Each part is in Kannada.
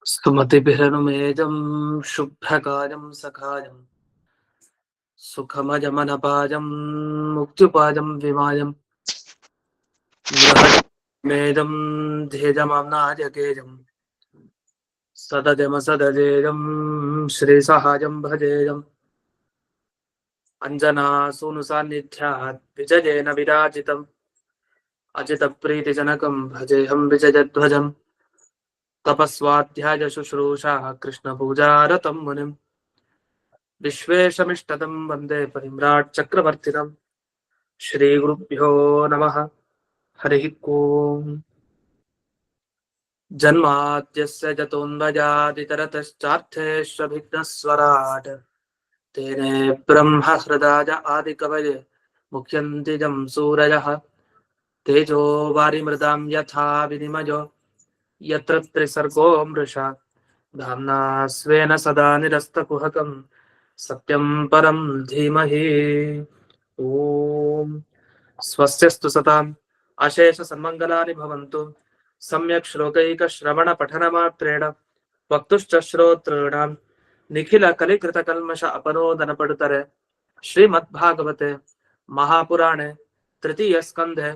स्तुमतिभिरनुमेजं शुभ्रकायं सखायं सुखमजमनपाजं मुक्त्युपाजं विमायं बृहन्मेजं ध्येजमाम्नाजकेजं सदजमसदजेजं श्रीसहाजं भजेयम् अञ्जनासूनुसान्निध्यात् विजयेन विराजितम् अजितप्रीतिजनकं भजेऽहं विजयध्वजम् तपस्वाध्याय शुश्रूषा कृष्णपूजारतं मुनिम् विश्वेशमिष्टदं वन्दे परिम्राट् चक्रवर्तिनम् श्रीगुरुभ्यो नमः। हरिः ओम्। जन्माद्यस्य जतोऽन्वयादितरतश्चार्थेष्वभिघ्नस्वराट् तेने ब्रह्महृदाय आदिकवये मुह्यन्ति यं सूरयः तेजो वारिमृदां यथा विनिमयो यत्र त्रिसर्गो मृषा धाम्ना स्वेन सदा निरस्तकुहकं सत्यं परं धीमहि। ॐ स्वस्त्यस्तु सताम् अशेष सन्मङ्गलानि भवन्तु। सम्यक् श्लोकैकश्रवणपठनमात्रेण वक्तुश्च श्रोतॄणां निखिल कलिकृतकल्मष अपनोदनपडुतरे श्रीमद्भागवते महापुराणे तृतीयस्कन्धे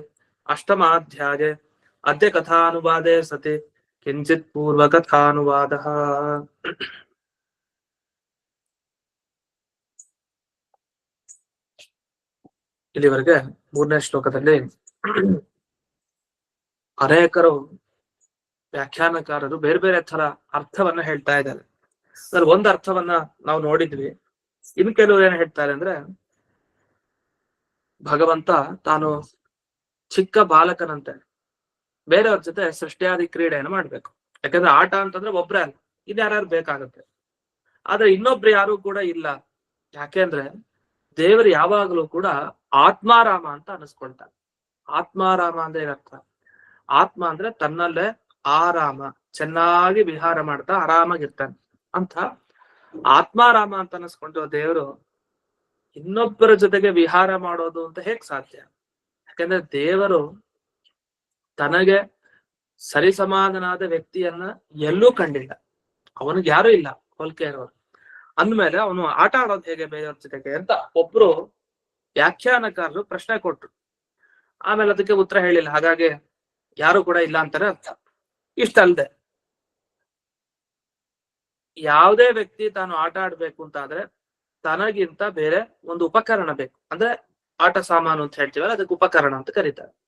अष्टमाध्याये अद्य कथानुवादे सति किंचित् पूर्वकथानुवादः। ಇಲ್ಲಿವರೆಗೆ ಮೂರನೇ ಶ್ಲೋಕದಲ್ಲಿ ಅನೇಕರು ವ್ಯಾಖ್ಯಾನಕಾರರು ಬೇರೆ ಬೇರೆ ತರ ಅರ್ಥವನ್ನ ಹೇಳ್ತಾ ಇದ್ದಾರೆ. ಅದ್ರಲ್ಲಿ ಒಂದು ಅರ್ಥವನ್ನ ನಾವು ನೋಡಿದ್ವಿ. ಇನ್ ಕೆಲವರು ಏನ್ ಹೇಳ್ತಾರೆ ಅಂದ್ರೆ, ಭಗವಂತ ತಾನು ಚಿಕ್ಕ ಬಾಲಕನಂತೆ ಬೇರೆಯವ್ರ ಜೊತೆ ಸೃಷ್ಟಿಯಾದಿ ಕ್ರೀಡೆಯನ್ನು ಮಾಡ್ಬೇಕು. ಯಾಕಂದ್ರೆ ಆಟ ಅಂತಂದ್ರೆ ಒಬ್ರೇ ಅಲ್ಲ, ಇನ್ಯಾರು ಬೇಕಾಗತ್ತೆ. ಆದ್ರೆ ಇನ್ನೊಬ್ರು ಯಾರು ಕೂಡ ಇಲ್ಲ. ಯಾಕೆಂದ್ರೆ ದೇವರು ಯಾವಾಗಲೂ ಕೂಡ ಆತ್ಮಾರಾಮ ಅಂತ ಅನಿಸ್ಕೊಳ್ತಾನೆ. ಆತ್ಮಾರಾಮ ಅಂದ್ರೆ ಏನರ್ಥ? ಆತ್ಮ ಅಂದ್ರೆ ತನ್ನಲ್ಲೇ ಆರಾಮ, ಚೆನ್ನಾಗಿ ವಿಹಾರ ಮಾಡ್ತಾ ಆರಾಮಾಗಿರ್ತಾನೆ ಅಂತ. ಆತ್ಮಾರಾಮ ಅಂತ ಅನಿಸ್ಕೊಂಡು ದೇವರು ಇನ್ನೊಬ್ಬರ ಜೊತೆಗೆ ವಿಹಾರ ಮಾಡೋದು ಅಂತ ಹೇಗ್ ಸಾಧ್ಯ? ಯಾಕಂದ್ರೆ ದೇವರು ತನಗೆ ಸರಿಸಮಾನನಾದ ವ್ಯಕ್ತಿಯನ್ನ ಎಲ್ಲೂ ಕಂಡಿಲ್ಲ. ಅವನಿಗೆ ಯಾರು ಇಲ್ಲ ಹೋಲಿಕೆ ಇರೋರು. ಅಂದ್ಮೇಲೆ ಅವನು ಆಟ ಆಡೋದು ಹೇಗೆ ಬೇರೆಯವ್ರ ಜೊತೆಗೆ ಅಂತ ಒಬ್ರು ವ್ಯಾಖ್ಯಾನಕಾರರು ಪ್ರಶ್ನೆ ಕೊಟ್ರು. ಆಮೇಲೆ ಅದಕ್ಕೆ ಉತ್ತರ ಹೇಳಿಲ್ಲ. ಹಾಗಾಗಿ ಯಾರು ಕೂಡ ಇಲ್ಲ ಅಂತಾನೆ ಅರ್ಥ. ಇಷ್ಟಲ್ದೆ ಯಾವುದೇ ವ್ಯಕ್ತಿ ತಾನು ಆಟ ಆಡ್ಬೇಕು ಅಂತ ಆದ್ರೆ ತನಗಿಂತ ಬೇರೆ ಒಂದು ಉಪಕರಣ ಬೇಕು. ಅಂದ್ರೆ ಆಟ ಸಾಮಾನು ಅಂತ ಹೇಳ್ತೀವಲ್ಲ, ಅದಕ್ಕೆ ಉಪಕರಣ ಅಂತ ಕರೀತಾರೆ.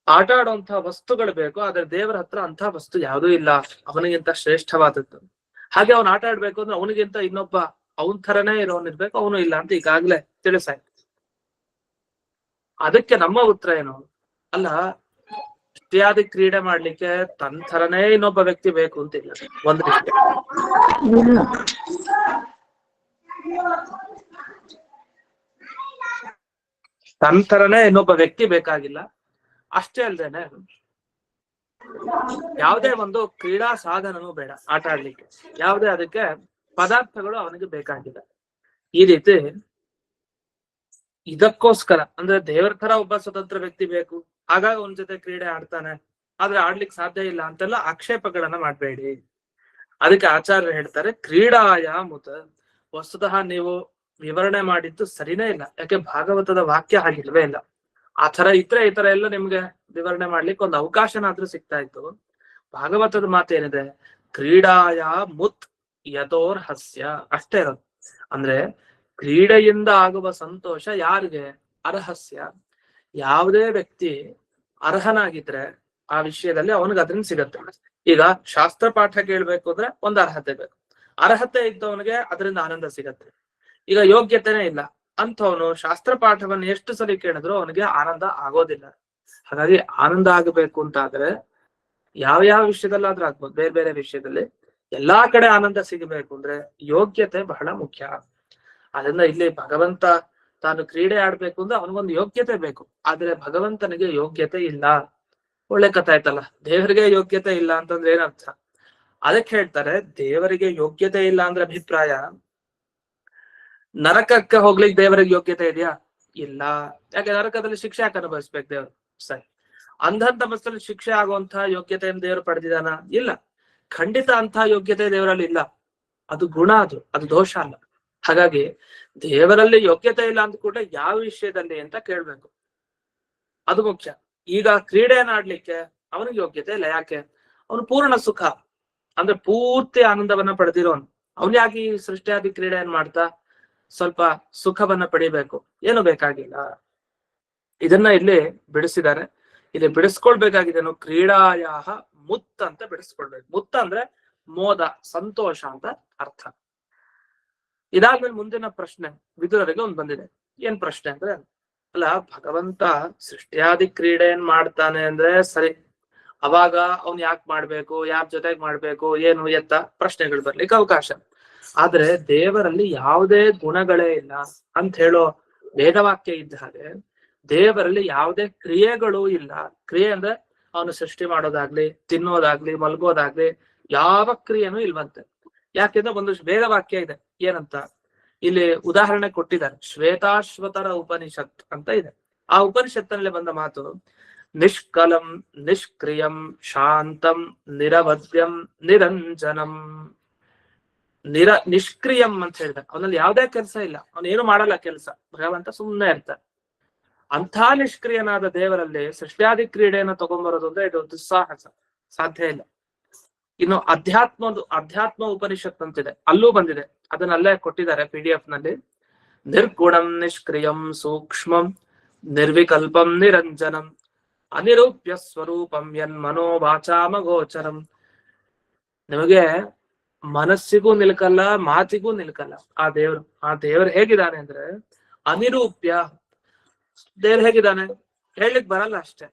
ಆಟ ಆಡುವಂತ ವಸ್ತುಗಳು ಬೇಕು. ಆದ್ರೆ ದೇವರ ಹತ್ರ ಅಂತ ವಸ್ತು ಯಾವುದೂ ಇಲ್ಲ, ಅವನಿಗಿಂತ ಶ್ರೇಷ್ಠವಾದದ್ದು. ಹಾಗೆ ಅವನು ಆಟ ಆಡ್ಬೇಕು ಅಂದ್ರೆ ಅವನಿಗಿಂತ ಇನ್ನೊಬ್ಬ ಅವನ್ ಥರನೇ ಇರೋನಿರ್ಬೇಕು, ಅವನು ಇಲ್ಲ ಅಂತ ಈಗಾಗ್ಲೇ ತಿಳಿಸಾಯ್ತು. ಅದಕ್ಕೆ ನಮ್ಮ ಉತ್ತರ ಏನು? ಅಲ್ಲ, ಇತ್ಯಾದಿ ಕ್ರೀಡೆ ಮಾಡ್ಲಿಕ್ಕೆ ತನ್ನ ಥರನೇ ಇನ್ನೊಬ್ಬ ವ್ಯಕ್ತಿ ಬೇಕು ಅಂತಿಲ್ಲ. ಒಂದು ವಿಷಯ, ತನ್ನ ಥರನೇ ಇನ್ನೊಬ್ಬ ವ್ಯಕ್ತಿ ಬೇಕಾಗಿಲ್ಲ. ಅಷ್ಟೇ ಅಲ್ದೇನೆ ಯಾವುದೇ ಒಂದು ಕ್ರೀಡಾ ಸಾಧನನೂ ಬೇಡ ಆಟ ಆಡ್ಲಿಕ್ಕೆ. ಯಾವುದೇ ಅದಕ್ಕೆ ಪದಾರ್ಥಗಳು ಅವನಿಗೆ ಬೇಕಾಗಿಲ್ಲ. ಈ ರೀತಿ ಇದಕ್ಕೋಸ್ಕರ ಅಂದ್ರೆ ದೇವರ ತರ ಒಬ್ಬ ಸ್ವತಂತ್ರ ವ್ಯಕ್ತಿ ಬೇಕು, ಹಾಗಾಗಿ ಅವನ ಜೊತೆ ಕ್ರೀಡೆ ಆಡ್ತಾನೆ, ಆದ್ರೆ ಆಡ್ಲಿಕ್ಕೆ ಸಾಧ್ಯ ಇಲ್ಲ ಅಂತೆಲ್ಲ ಆಕ್ಷೇಪಗಳನ್ನ ಮಾಡ್ಬೇಡಿ. ಅದಕ್ಕೆ ಆಚಾರ್ಯರು ಹೇಳ್ತಾರೆ, ಕ್ರೀಡಾಯ ಮುತ. ವಸ್ತುತಃ ನೀವು ವಿವರಣೆ ಮಾಡಿದ್ದು ಸರಿನೇ ಇಲ್ಲ. ಯಾಕೆ ಭಾಗವತದ ವಾಕ್ಯ ಹಾಗಿಲ್ವೇ ಇಲ್ಲ. ಆ ತರ ಇದ್ರೆ ಈ ತರ ಎಲ್ಲ ನಿಮ್ಗೆ ವಿವರಣೆ ಮಾಡ್ಲಿಕ್ಕೆ ಒಂದು ಅವಕಾಶನಾದ್ರೂ ಸಿಗ್ತಾ ಇತ್ತು. ಭಾಗವತದ ಮಾತೇನಿದೆ? ಕ್ರೀಡಾಯ ಮುತ್ ಯಥೋರ್ ಹಸ್ಯ, ಅಷ್ಟೇ ಇರೋದು. ಅಂದ್ರೆ ಕ್ರೀಡೆಯಿಂದ ಆಗುವ ಸಂತೋಷ ಯಾರಿಗೆ? ಅರ್ಹಸ್ಯ. ಯಾವುದೇ ವ್ಯಕ್ತಿ ಅರ್ಹನಾಗಿದ್ರೆ ಆ ವಿಷಯದಲ್ಲಿ ಅವನಿಗೆ ಅದರಿಂದ ಸಿಗತ್ತೆ. ಈಗ ಶಾಸ್ತ್ರ ಪಾಠ ಕೇಳ್ಬೇಕು ಅಂದ್ರೆ ಒಂದು ಅರ್ಹತೆ ಬೇಕು. ಅರ್ಹತೆ ಇದ್ದವನಿಗೆ ಅದರಿಂದ ಆನಂದ ಸಿಗತ್ತೆ. ಈಗ ಯೋಗ್ಯತೆನೇ ಇಲ್ಲ ಅಂಥವನು ಶಾಸ್ತ್ರ ಪಾಠವನ್ನು ಎಷ್ಟು ಸರಿ ಕೇಳಿದ್ರು ಅವನಿಗೆ ಆನಂದ ಆಗೋದಿಲ್ಲ. ಹಾಗಾಗಿ ಆನಂದ ಆಗಬೇಕು ಅಂತ ಆದ್ರೆ ಯಾವ ವಿಷಯದಲ್ಲಾದ್ರೂ ಆಗ್ಬೋದು, ಬೇರೆ ಬೇರೆ ವಿಷಯದಲ್ಲಿ ಎಲ್ಲಾ ಕಡೆ ಆನಂದ ಸಿಗಬೇಕು ಅಂದ್ರೆ ಯೋಗ್ಯತೆ ಬಹಳ ಮುಖ್ಯ. ಅದರಿಂದ ಇಲ್ಲಿ ಭಗವಂತ ತಾನು ಕ್ರೀಡೆ ಆಡ್ಬೇಕು ಅಂದ್ರೆ ಅವನಿಗೊಂದು ಯೋಗ್ಯತೆ ಬೇಕು. ಆದ್ರೆ ಭಗವಂತನಿಗೆ ಯೋಗ್ಯತೆ ಇಲ್ಲ. ಒಳ್ಳೆ ಕಥೆ ಆಯ್ತಲ್ಲ. ದೇವರಿಗೆ ಯೋಗ್ಯತೆ ಇಲ್ಲ ಅಂತಂದ್ರೆ ಏನರ್ಥ? ಅದಕ್ಕೆ ಹೇಳ್ತಾರೆ, ದೇವರಿಗೆ ಯೋಗ್ಯತೆ ಇಲ್ಲ ಅಂದ್ರೆ ಅಭಿಪ್ರಾಯ, ನರಕಕ್ಕೆ ಹೋಗ್ಲಿಕ್ಕೆ ದೇವರಿಗೆ ಯೋಗ್ಯತೆ ಇದೆಯಾ? ಇಲ್ಲ. ಯಾಕೆ ನರಕದಲ್ಲಿ ಶಿಕ್ಷೆ ಯಾಕೆ ಅನುಭವಿಸ್ಬೇಕು ದೇವರು? ಸರಿ. ಅಂಧನ್ ತಮಸ್ಸಲ್ಲಿ ಶಿಕ್ಷೆ ಆಗುವಂತಹ ಯೋಗ್ಯತೆಯನ್ನು ದೇವರು ಪಡೆದಿದಾನ? ಇಲ್ಲ. ಖಂಡಿತ ಅಂತಹ ಯೋಗ್ಯತೆ ದೇವರಲ್ಲಿ ಇಲ್ಲ. ಅದು ಗುಣ, ಅದು ದೋಷ ಅಲ್ಲ. ಹಾಗಾಗಿ ದೇವರಲ್ಲಿ ಯೋಗ್ಯತೆ ಇಲ್ಲ ಅಂದ ಕೂಡ ಯಾವ ವಿಷಯದಲ್ಲಿ ಅಂತ ಕೇಳ್ಬೇಕು, ಅದು ಮುಖ್ಯ. ಈಗ ಕ್ರೀಡೆಯನ್ನು ಆಡ್ಲಿಕ್ಕೆ ಅವನಿಗೆ ಯೋಗ್ಯತೆ ಇಲ್ಲ. ಯಾಕೆ? ಅವನು ಪೂರ್ಣ ಸುಖ ಅಂದ್ರೆ ಪೂರ್ತಿ ಆನಂದವನ್ನ ಪಡೆದಿರೋನು. ಅವನ್ ಯಾಕೆ ಈ ಸೃಷ್ಟಿಯಾದಿ ಕ್ರೀಡೆಯನ್ನು ಮಾಡ್ತಾ ಸ್ವಲ್ಪ ಸುಖವನ್ನ ಪಡಿಬೇಕು? ಏನು ಬೇಕಾಗಿಲ್ಲ. ಇದನ್ನ ಇಲ್ಲಿ ಬಿಡಿಸಿದ್ದಾರೆ. ಇಲ್ಲಿ ಬಿಡಿಸ್ಕೊಳ್ಬೇಕಾಗಿದ್ದೇನು? ಕ್ರೀಡಾಯಾಹ ಮುತ್ತ ಅಂತ ಬಿಡಿಸ್ಕೊಳ್ಬೇಕು. ಮುತ್ತ ಅಂದ್ರೆ ಮೋದ, ಸಂತೋಷ ಅಂತ ಅರ್ಥ. ಇದಾದ್ಮೇಲೆ ಮುಂದಿನ ಪ್ರಶ್ನೆ ವಿದುರರಿಗೆ ಒಂದ್ ಬಂದಿದೆ. ಏನ್ ಪ್ರಶ್ನೆ ಅಂದ್ರೆ, ಅಲ್ಲ ಭಗವಂತ ಸೃಷ್ಟಿಯಾದಿ ಕ್ರೀಡೆಯನ್ ಮಾಡ್ತಾನೆ ಅಂದ್ರೆ ಸರಿ, ಅವಾಗ ಅವ್ನ್ ಯಾಕೆ ಮಾಡ್ಬೇಕು, ಯಾರ್ ಜೊತೆಗ್ ಮಾಡ್ಬೇಕು, ಏನು ಎತ್ತ ಪ್ರಶ್ನೆಗಳು ಬರ್ಲಿಕ್ಕೆ ಅವಕಾಶ. ಆದ್ರೆ ದೇವರಲ್ಲಿ ಯಾವುದೇ ಗುಣಗಳೇ ಇಲ್ಲ ಅಂತ ಹೇಳೋ ವೇದವಾಕ್ಯ ಇದ್ದ ಹಾಗೆ ದೇವರಲ್ಲಿ ಯಾವುದೇ ಕ್ರಿಯೆಗಳು ಇಲ್ಲ. ಕ್ರಿಯೆ ಅಂದ್ರೆ ಅವನು ಸೃಷ್ಟಿ ಮಾಡೋದಾಗ್ಲಿ, ತಿನ್ನೋದಾಗ್ಲಿ, ಮಲ್ಗೋದಾಗ್ಲಿ ಯಾವ ಕ್ರಿಯೆನೂ ಇಲ್ವಂತೆ. ಯಾಕೆಂದ್ರೆ ಒಂದು ವೇದವಾಕ್ಯ ಇದೆ. ಏನಂತ ಇಲ್ಲಿ ಉದಾಹರಣೆ ಕೊಟ್ಟಿದ್ದಾರೆ. ಶ್ವೇತಾಶ್ವತರ ಉಪನಿಷತ್ ಅಂತ ಇದೆ. ಆ ಉಪನಿಷತ್ತಿನಲ್ಲಿ ಬಂದ ಮಾತು, ನಿಷ್ಕಲಂ ನಿಷ್ಕ್ರಿಯಂ ಶಾಂತಂ ನಿರವದ್ಯಂ ನಿರಂಜನಂ. ನಿಷ್ಕ್ರಿಯಂ ಅಂತ ಹೇಳಿದ, ಅವನಲ್ಲಿ ಯಾವ್ದೇ ಕೆಲಸ ಇಲ್ಲ, ಅವನೇನು ಮಾಡಲ್ಲ ಕೆಲಸ, ಭಗವಂತ ಸುಮ್ಮನೆ ಇರ್ತಾನೆ. ಅಂಥ ನಿಷ್ಕ್ರಿಯನಾದ ದೇವರಲ್ಲಿ ಸೃಷ್ಟಿಯಾದಿ ಕ್ರೀಡೆಯನ್ನು ತಗೊಂಡ್ಬರೋದು ಅಂದ್ರೆ ಇದು ದುಸ್ಸಾಹಸ, ಸಾಧ್ಯ ಇಲ್ಲ. ಇನ್ನು ಅಧ್ಯಾತ್ಮ ಉಪನಿಷತ್ ಅಂತಿದೆ, ಅಲ್ಲೂ ಬಂದಿದೆ, ಅದನ್ನಲ್ಲೇ ಕೊಟ್ಟಿದ್ದಾರೆ PDF ನಲ್ಲಿ. ನಿರ್ಗುಣಂ ನಿಷ್ಕ್ರಿಯಂ ಸೂಕ್ಷ್ಮಂ ನಿರ್ವಿಕಲ್ಪಂ ನಿರಂಜನಂ ಅನಿರೂಪ್ಯ ಸ್ವರೂಪಂ ಯನ್ ಮನೋವಾಚಾಮ ಗೋಚರಂ. ನಿಮಗೆ ಮನಸ್ಸಿಗೂ ನಿಲ್ಕಲ್ಲ, ಮಾತಿಗೂ ನಿಲ್ಕಲ್ಲ ಆ ದೇವರು ಹೇಗಿದ್ದಾನೆ ಅಂದ್ರೆ ಅನಿರೂಪ್ಯ. ದೇವ್ರು ಹೇಗಿದ್ದಾನೆ ಹೇಳಲಿಕ್ ಬರಲ್ಲ ಅಷ್ಟೇ,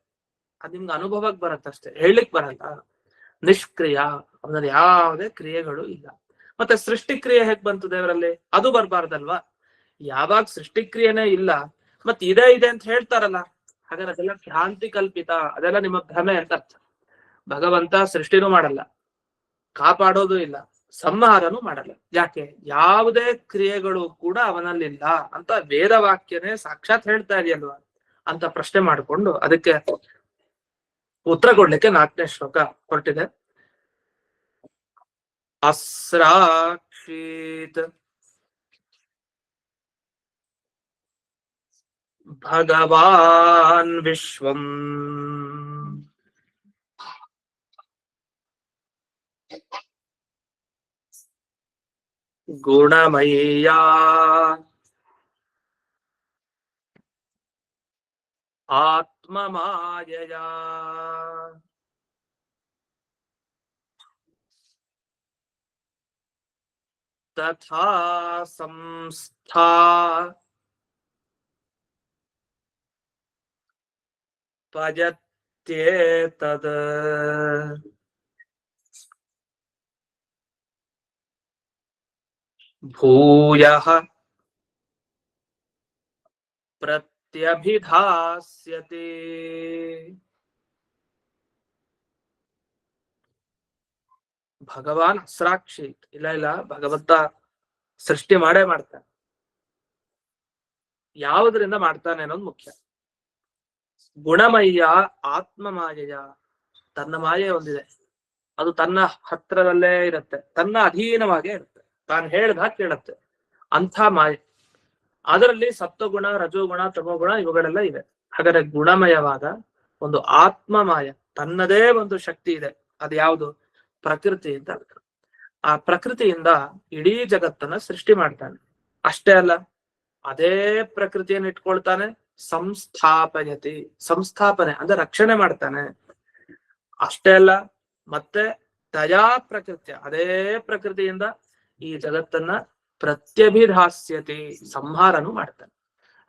ಅದ್ ನಿಮ್ಗೆ ಅನುಭವಕ್ಕೆ ಬರತ್ತಷ್ಟೇ, ಹೇಳಲಿಕ್ ಬರಲ್ಲ. ನಿಷ್ಕ್ರಿಯ, ಅವನಲ್ಲಿ ಯಾವುದೇ ಕ್ರಿಯೆಗಳು ಇಲ್ಲ. ಮತ್ತೆ ಸೃಷ್ಟಿ ಕ್ರಿಯೆ ಹೇಗ್ ಬಂತು ದೇವರಲ್ಲಿ? ಅದು ಬರ್ಬಾರ್ದಲ್ವಾ? ಯಾವಾಗ ಸೃಷ್ಟಿ ಕ್ರಿಯೆನೇ ಇಲ್ಲ, ಮತ್ ಇದೆ ಅಂತ ಹೇಳ್ತಾರಲ್ಲ, ಹಾಗಾದ್ರೆ ಅದೆಲ್ಲ ಭ್ರಾಂತಿ ಕಲ್ಪಿತ, ಅದೆಲ್ಲ ನಿಮ್ಮ ಭ್ರಮೆ ಅಂತ ಅರ್ಥ. ಭಗವಂತ ಸೃಷ್ಟಿನೂ ಮಾಡಲ್ಲ, ಕಾಪಾಡೋದು ಇಲ್ಲ, ಸಂಹಾರನೂ ಮಾಡಲ್ಲ. ಯಾಕೆ? ಯಾವುದೇ ಕ್ರಿಯೆಗಳು ಕೂಡ ಅವನಲ್ಲಿಲ್ಲ ಅಂತ ವೇದವಾಕ್ಯನೇ ಸಾಕ್ಷಾತ್ ಹೇಳ್ತಾ ಇದೆಯಲ್ವಾ ಅಂತ ಪ್ರಶ್ನೆ ಮಾಡಿಕೊಂಡು ಅದಕ್ಕೆ ಉತ್ತರ ಕೊಡ್ಲಿಕ್ಕೆ 4ನೇ ಶ್ಲೋಕ ಹೊರಟಿದೆ. ಅಸ್ರಾಕ್ಷೀತ್ ಭಗವಾನ್ ವಿಶ್ವಂ ಗುಣಮಯ್ಯಾ ಆತ್ಮಮಾಯಯಾ ತಥಾ ಸಂಸ್ಥಾ ಭಜತ್ಯೇತದ್ ಭೂಯಃ ಪ್ರತ್ಯಭಿಧಾಸ್ಯತೆ. ಭಗವಾನ್ ಅಸ್ರಾಕ್ಷಿ, ಇಲ್ಲ ಭಗವಂತ ಸೃಷ್ಟಿ ಮಾಡೇ ಮಾಡ್ತಾನೆ. ಯಾವುದರಿಂದ ಮಾಡ್ತಾನೆ ಅನ್ನೋದು ಮುಖ್ಯ. ಗುಣಮಯ್ಯ ಆತ್ಮಮಾಯೆಯ, ತನ್ನ ಮಾಯೆ ಒಂದಿದೆ, ಅದು ತನ್ನ ಹತ್ರದಲ್ಲೇ ಇರುತ್ತೆ, ತನ್ನ ಅಧೀನವಾಗೇ ಇರುತ್ತೆ, ತಾನು ಹೇಳ್ದ ಕೇಳುತ್ತೆ, ಅಂಥ ಮಾಯೆ. ಅದರಲ್ಲಿ ಸತ್ವಗುಣ, ರಜೋಗುಣ, ತಮೋಗುಣ ಇವುಗಳೆಲ್ಲ ಇವೆ. ಹಾಗಾದ್ರೆ ಗುಣಮಯವಾದ ಒಂದು ಆತ್ಮಮಾಯ, ತನ್ನದೇ ಒಂದು ಶಕ್ತಿ ಇದೆ. ಅದು ಯಾವುದು? ಪ್ರಕೃತಿ ಅಂತ. ಆ ಪ್ರಕೃತಿಯಿಂದ ಇಡೀ ಜಗತ್ತನ್ನ ಸೃಷ್ಟಿ ಮಾಡ್ತಾನೆ. ಅಷ್ಟೇ ಅಲ್ಲ, ಅದೇ ಪ್ರಕೃತಿಯನ್ನು ಇಟ್ಕೊಳ್ತಾನೆ, ಸಂಸ್ಥಾಪಯತಿ, ಸಂಸ್ಥಾಪನೆ ಅಂದ್ರೆ ರಕ್ಷಣೆ ಮಾಡ್ತಾನೆ. ಅಷ್ಟೇ ಅಲ್ಲ, ಮತ್ತೆ ದಯಾ ಪ್ರಕೃತಿ, ಅದೇ ಪ್ರಕೃತಿಯಿಂದ ಈ ಜಗತ್ತನ್ನ ಪ್ರತ್ಯಭಿಧಾಸ್ಯತಿ, ಸಂಹಾರನು ಮಾಡ್ತಾನೆ.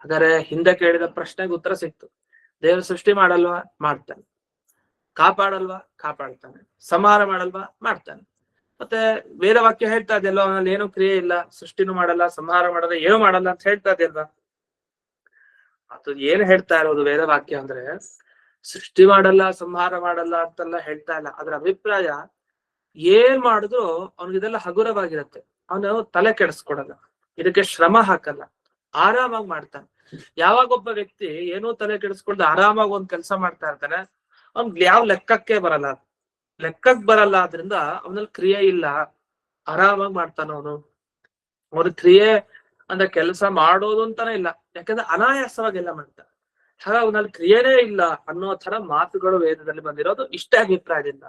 ಹಾಗಾದ್ರೆ ಹಿಂದೆ ಕೇಳಿದ ಪ್ರಶ್ನೆಗೆ ಉತ್ತರ ಸಿಕ್ತು. ದೇವರು ಸೃಷ್ಟಿ ಮಾಡಲ್ವಾ? ಮಾಡ್ತಾನೆ. ಕಾಪಾಡಲ್ವಾ? ಕಾಪಾಡ್ತಾನೆ. ಸಂಹಾರ ಮಾಡಲ್ವಾ? ಮಾಡ್ತಾನೆ. ಮತ್ತೆ ವೇದವಾಕ್ಯ ಹೇಳ್ತಾ ಇದೆಯಲ್ವಾ, ಅವನಲ್ಲಿ ಏನೂ ಕ್ರಿಯೆ ಇಲ್ಲ, ಸೃಷ್ಟಿನೂ ಮಾಡಲ್ಲ, ಸಂಹಾರ ಮಾಡಲ್ಲ, ಏನೂ ಮಾಡಲ್ಲ ಅಂತ ಹೇಳ್ತಾ ಇದೆಯಲ್ವಾ? ಅದು ಏನ್ ಹೇಳ್ತಾ ಇರೋದು ವೇದವಾಕ್ಯ ಅಂದ್ರೆ, ಸೃಷ್ಟಿ ಮಾಡಲ್ಲ, ಸಂಹಾರ ಮಾಡಲ್ಲ ಅಂತೆಲ್ಲ ಹೇಳ್ತಾ ಇಲ್ಲ. ಅದ್ರ ಅಭಿಪ್ರಾಯ ಏನ್ ಮಾಡಿದ್ರು ಅವನಿಗಿದೆಲ್ಲ ಹಗುರವಾಗಿರುತ್ತೆ, ಅವನು ತಲೆ ಕೆಡಿಸ್ಕೊಡಲ್ಲ, ಇದಕ್ಕೆ ಶ್ರಮ ಹಾಕಲ್ಲ, ಆರಾಮಾಗಿ ಮಾಡ್ತಾನೆ. ಯಾವಾಗ ಒಬ್ಬ ವ್ಯಕ್ತಿ ಏನೂ ತಲೆ ಕೆಡಿಸ್ಕೊಂಡು ಆರಾಮಾಗಿ ಒಂದ್ ಕೆಲಸ ಮಾಡ್ತಾ ಇರ್ತಾನೆ, ಅವ್ನ್ ಯಾವ ಲೆಕ್ಕಕ್ಕೆ ಬರಲ್ಲ, ಲೆಕ್ಕಕ್ಕೆ ಬರಲ್ಲ, ಆದ್ರಿಂದ ಅವನಲ್ಲಿ ಕ್ರಿಯೆ ಇಲ್ಲ, ಆರಾಮಾಗಿ ಮಾಡ್ತಾನ ಅವನು. ಅವ್ರ ಕ್ರಿಯೆ ಅಂದ್ರೆ ಕೆಲಸ ಮಾಡೋದು ಅಂತಾನೆ ಇಲ್ಲ, ಯಾಕಂದ್ರೆ ಅನಾಯಾಸವಾಗಿ ಎಲ್ಲ ಮಾಡ್ತಾನೆ. ಹಾಗಾಗಿ ಅವನಲ್ಲಿ ಕ್ರಿಯೆನೇ ಇಲ್ಲ ಅನ್ನೋ ತರ ಮಾತುಗಳು ವೇದದಲ್ಲಿ ಬಂದಿರೋದು ಇಷ್ಟೇ ಅಭಿಪ್ರಾಯದಿಂದ.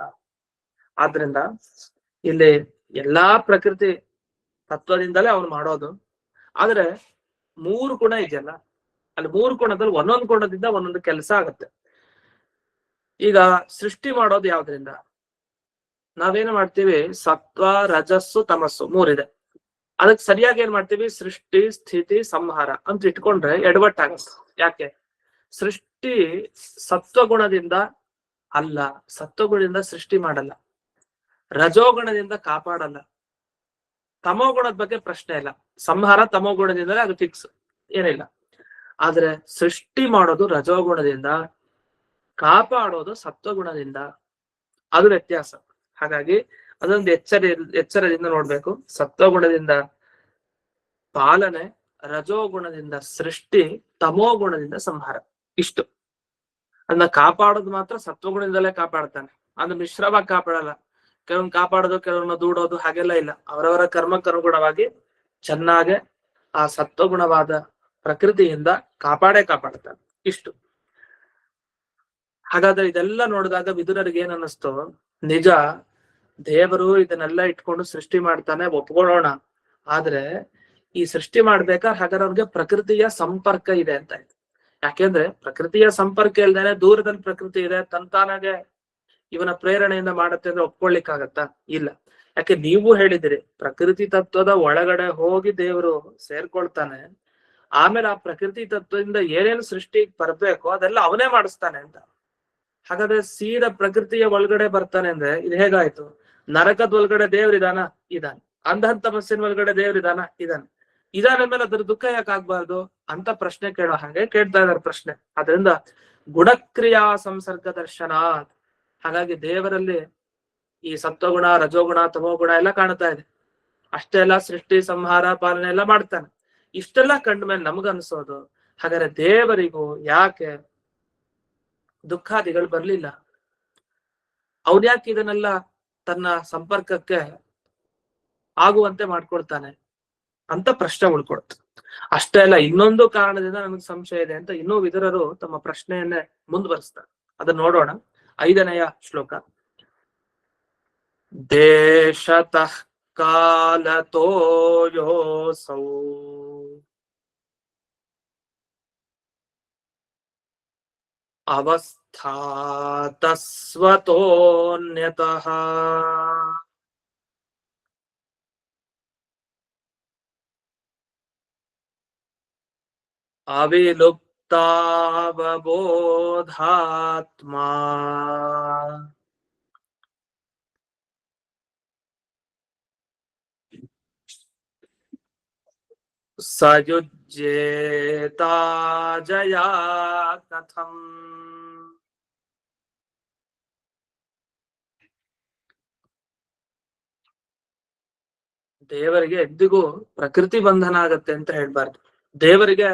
ಆದ್ರಿಂದ ಇಲ್ಲಿ ಎಲ್ಲಾ ಪ್ರಕೃತಿ ತತ್ವದಿಂದಲೇ ಅವನು ಮಾಡೋದು. ಆದ್ರೆ 3 ಗುಣ ಇದೆಯಲ್ಲ, ಅಲ್ಲಿ 3 ಗುಣದಲ್ಲಿ ಒಂದೊಂದು ಗುಣದಿಂದ ಒಂದೊಂದು ಕೆಲಸ ಆಗತ್ತೆ. ಈಗ ಸೃಷ್ಟಿ ಮಾಡೋದು ಯಾವ್ದ್ರಿಂದ? ನಾವೇನು ಮಾಡ್ತೀವಿ, ಸತ್ವ, ರಜಸ್ಸು, ತಮಸ್ಸು 3 ಇದೆ. ಅದಕ್ಕೆ ಸರಿಯಾಗಿ ಏನ್ ಮಾಡ್ತೀವಿ, ಸೃಷ್ಟಿ, ಸ್ಥಿತಿ, ಸಂಹಾರ ಅಂತ ಇಟ್ಕೊಂಡ್ರೆ ಎಡವಟ್ಟಾಗತ್ತೆ. ಯಾಕೆ? ಸೃಷ್ಟಿ ಸತ್ವಗುಣದಿಂದ ಅಲ್ಲ, ಸತ್ವಗುಣದಿಂದ ಸೃಷ್ಟಿ ಮಾಡಲ್ಲ, ರಜೋಗುಣದಿಂದ ಕಾಪಾಡಲ್ಲ, ತಮೋಗುಣದ ಬಗ್ಗೆ ಪ್ರಶ್ನೆ ಇಲ್ಲ, ಸಂಹಾರ ತಮೋಗುಣದಿಂದಲೇ ಅದು ಫಿಕ್ಸ್, ಏನಿಲ್ಲ. ಆದ್ರೆ ಸೃಷ್ಟಿ ಮಾಡೋದು ರಜೋಗುಣದಿಂದ, ಕಾಪಾಡೋದು ಸತ್ವಗುಣದಿಂದ, ಅದು ವ್ಯತ್ಯಾಸ. ಹಾಗಾಗಿ ಅದೊಂದು ಎಚ್ಚರದಿಂದ ನೋಡ್ಬೇಕು. ಸತ್ವಗುಣದಿಂದ ಪಾಲನೆ, ರಜೋಗುಣದಿಂದ ಸೃಷ್ಟಿ, ತಮೋಗುಣದಿಂದ ಸಂಹಾರ, ಇಷ್ಟು. ಅದನ್ನ ಕಾಪಾಡೋದು ಮಾತ್ರ ಸತ್ವಗುಣದಿಂದಲೇ ಕಾಪಾಡ್ತಾನೆ, ಅದು ಮಿಶ್ರವಾಗಿ ಕಾಪಾಡಲ್ಲ. ಕೆಲವೊಂದು ಕಾಪಾಡೋದು, ಕೆಲವನ್ನ ದೂಡೋದು, ಹಾಗೆಲ್ಲ ಇಲ್ಲ. ಅವರವರ ಕರ್ಮಕ್ಕನುಗುಣವಾಗಿ ಚೆನ್ನಾಗೆ ಆ ಸತ್ವಗುಣವಾದ ಪ್ರಕೃತಿಯಿಂದ ಕಾಪಾಡ್ತಾನೆ, ಇಷ್ಟು. ಹಾಗಾದ್ರೆ ಇದೆಲ್ಲ ನೋಡಿದಾಗ ವಿದುರರಿಗೆ ಏನ್ ಅನ್ನಿಸ್ತು, ನಿಜ ದೇವರು ಇದನ್ನೆಲ್ಲ ಇಟ್ಕೊಂಡು ಸೃಷ್ಟಿ ಮಾಡ್ತಾನೆ, ಒಪ್ಕೊಳ್ಳೋಣ. ಆದ್ರೆ ಈ ಸೃಷ್ಟಿ ಮಾಡ್ಬೇಕಾದ್ರೆ ಹಾಗಾದ್ರೆ ಅವ್ರಿಗೆ ಪ್ರಕೃತಿಯ ಸಂಪರ್ಕ ಇದೆ ಅಂತ. ಯಾಕೆಂದ್ರೆ ಪ್ರಕೃತಿಯ ಸಂಪರ್ಕ ಇಲ್ದೇನೆ ದೂರದಲ್ಲಿ ಪ್ರಕೃತಿ ಇದೆ ತಂತಾನಾಗೆ ಇವನ ಪ್ರೇರಣೆಯಿಂದ ಮಾಡತ್ತೆ ಅಂದ್ರೆ ಒಪ್ಕೊಳ್ಳಿಕ್ಕಾಗತ್ತಾ? ಇಲ್ಲ. ಯಾಕೆ ನೀವು ಹೇಳಿದಿರಿ, ಪ್ರಕೃತಿ ತತ್ವದ ಒಳಗಡೆ ಹೋಗಿ ದೇವರು ಸೇರ್ಕೊಳ್ತಾನೆ, ಆಮೇಲೆ ಆ ಪ್ರಕೃತಿ ತತ್ವದಿಂದ ಏನೇನು ಸೃಷ್ಟಿಗೆ ಬರ್ಬೇಕು ಅದೆಲ್ಲ ಅವನೇ ಮಾಡಿಸ್ತಾನೆ ಅಂತ. ಹಾಗಾದ್ರೆ ಸೀದಾ ಪ್ರಕೃತಿಯ ಒಳಗಡೆ ಬರ್ತಾನೆ ಅಂದ್ರೆ ಇದು ಹೇಗಾಯ್ತು? ನರಕದ ಒಳಗಡೆ ದೇವ್ರಿದಾನ? ಇದಾನೆ. ಅಂಧನ್ ತಮಸ್ಸಿನ ಒಳಗಡೆ ದೇವ್ರಿದಾನ? ಇದಾನೆ. ಇದಾನ ಮೇಲೆ ಅದ್ರ ದುಃಖ ಯಾಕೆ ಆಗ್ಬಾರ್ದು ಅಂತ ಪ್ರಶ್ನೆ ಕೇಳೋ ಹಾಗೆ ಕೇಳ್ತಾ ಇದಾರೆ ಪ್ರಶ್ನೆ. ಅದರಿಂದ ಗುಣಕ್ರಿಯಾ ಸಂಸರ್ಗ ದರ್ಶನ. ಹಾಗಾಗಿ ದೇವರಲ್ಲಿ ಈ ಸತ್ವಗುಣ, ರಜೋಗುಣ, ತಮೋಗುಣ ಎಲ್ಲ ಕಾಣ್ತಾ ಇದೆ. ಅಷ್ಟೇ ಎಲ್ಲ ಸೃಷ್ಟಿ, ಸಂಹಾರ, ಪಾಲನೆ ಎಲ್ಲ ಮಾಡ್ತಾನೆ. ಇಷ್ಟೆಲ್ಲ ಕಂಡ್ಮೇಲೆ ನಮಗನ್ಸೋದು, ಹಾಗಾದ್ರೆ ದೇವರಿಗೂ ಯಾಕೆ ದುಃಖಾದಿಗಳು ಬರ್ಲಿಲ್ಲ? ಅವ್ನ್ಯಾಕೆ ಇದನ್ನೆಲ್ಲ ತನ್ನ ಸಂಪರ್ಕಕ್ಕೆ ಆಗುವಂತೆ ಮಾಡ್ಕೊಳ್ತಾನೆ ಅಂತ ಪ್ರಶ್ನೆ ಉಳ್ಕೊಳ್ತು. ಅಷ್ಟೇ ಅಲ್ಲ, ಇನ್ನೊಂದು ಕಾರಣದಿಂದ ನನಗೆ ಸಂಶಯ ಇದೆ ಅಂತ ಇನ್ನೂ ವಿದುರರು ತಮ್ಮ ಪ್ರಶ್ನೆಯನ್ನೇ ಮುಂದುವರಿಸ್ತಾರೆ. ಅದನ್ನ ನೋಡೋಣ. 5ನೆಯ ಶ್ಲೋಕ. ದೇಶತಃ ಕಾಲತೋ ಯೋಸೌ ಅವಸ್ಥಾತಸ್ವತೋನ್ಯತಃ ಅವಿಲುಪ್ತಾವಬೋಧಾತ್ಮಾ ಸಯುಜ್ಯೇತಾ ಜಯಾ ಕಥಂ. ದೇವರಿಗೆ ಎಂದಿಗೂ ಪ್ರಕೃತಿ ಬಂಧನ ಆಗತ್ತೆ ಅಂತ ಹೇಳ್ಬಾರ್ದು. ದೇವರಿಗೆ